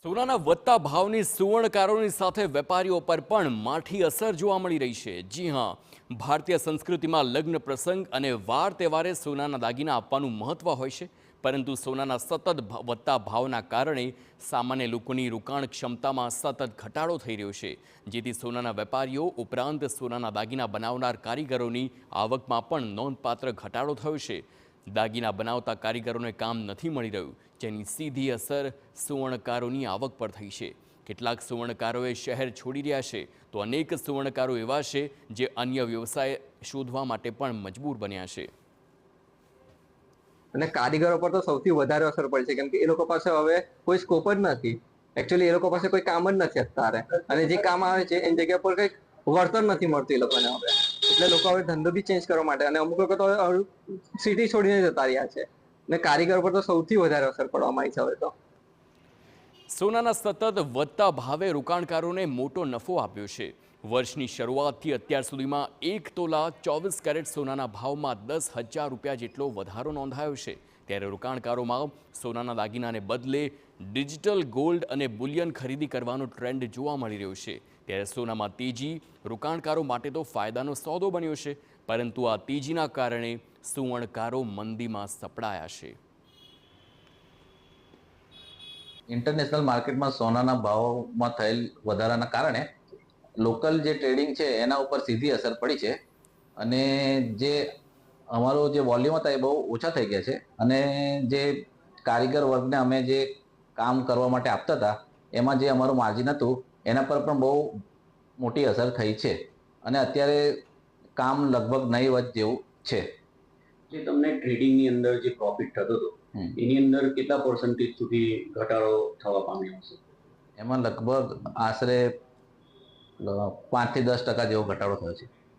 સોનાના વધતા ભાવની સુવર્ણકારોની સાથે વેપારીઓ પર પણ માઠી અસર જોવા મળી રહી છે। જી હા, ભારતીય સંસ્કૃતિમાં લગ્ન પ્રસંગ અને વાર તહેવારે સોનાના દાગીના આપવાનું મહત્વ હોય છે, પરંતુ સોનાના સતત વધતા ભાવના કારણે સામાન્ય લોકોની રોકાણ ક્ષમતામાં સતત ઘટાડો થઈ રહ્યો છે, જેથી સોનાના વેપારીઓ ઉપરાંત સોનાના દાગીના બનાવનાર કારીગરોની આવકમાં પણ નોંધપાત્ર ઘટાડો થયો છે। દાગીના બનાવતા કારીગરોને કામ નથી મળી રહ્યું, જેની સીધી અસર સુવર્ણકારોની આવક પર થઈ છે। કેટલાક સુવર્ણકારોએ શહેર છોડી રહ્યા છે, તો અનેક સુવર્ણકારો એવા છે જે અન્ય વ્યવસાય શોધવા માટે પણ મજબૂર બન્યા છે। અને કારીગરો પર તો સૌથી વધારે અસર પડે છે, કેમ કે એ લોકો પાસે હવે કોઈ સ્કોપ જ નથી। એકચ્યુઅલી એ લોકો પાસે કોઈ કામ જ નથી અત્યારે, અને જે કામ આવે છે એની જગ્યા પર કંઈક વળતર નથી મળતું એ લોકોને હવે, એટલે લોકો હવે ધંધો બી ચેન્જ કરવા માટે, અને અમુક લોકો તો સિટી છોડીને જતા રહ્યા છે, અને કારીગરો પર તો સૌથી વધારે અસર પડવામાં આવી છે હવે તો। સોનાના સતત વધતા ભાવે રોકાણકારોને મોટો નફો આપ્યો છે। વર્ષની શરૂઆતથી અત્યાર સુધીમાં 1 તોલા 24 કેરેટ સોનાના ભાવમાં 10,000 રૂપિયા જેટલો વધારો નોંધાયો છે। ત્યારે રોકાણકારોમાં સોનાના દાગીનાને બદલે ડિજિટલ ગોલ્ડ અને બુલિયન ખરીદી કરવાનો ટ્રેન્ડ જોવા મળી રહ્યો છે। ત્યારે સોનામાં તેજી રોકાણકારો માટે તો ફાયદાનો સોદો બન્યો છે, પરંતુ આ તેજીના કારણે સુવર્ણકારો મંદીમાં સપડાયા છે। ઇન્ટરનેશનલ માર્કેટમાં સોનાના ભાવમાં થયેલ વધારાના કારણે લોકલ જે ટ્રેડિંગ છે એના ઉપર સીધી અસર પડી છે, અને જે અમારો જે વોલ્યુમ હતા એ બહુ ઓછા થઈ ગયા છે, અને જે કારીગર વર્ગને અમે જે કામ કરવા માટે આપતા હતા એમાં જે અમારું માર્જિન હતું એના પર પણ બહુ મોટી અસર થઈ છે, અને અત્યારે કામ લગભગ નહીવત જેવું છે। જે તમને ટ્રેડિંગની અંદર જે પ્રોફિટ થતો હતો એની અંદર કેટલા પર્સન્ટેજ સુધી ઘટાડો થવા પામ્યો હશે? એમાં લગભગ આશરે 5 થી 10% જેવો ઘટાડો થયો છે।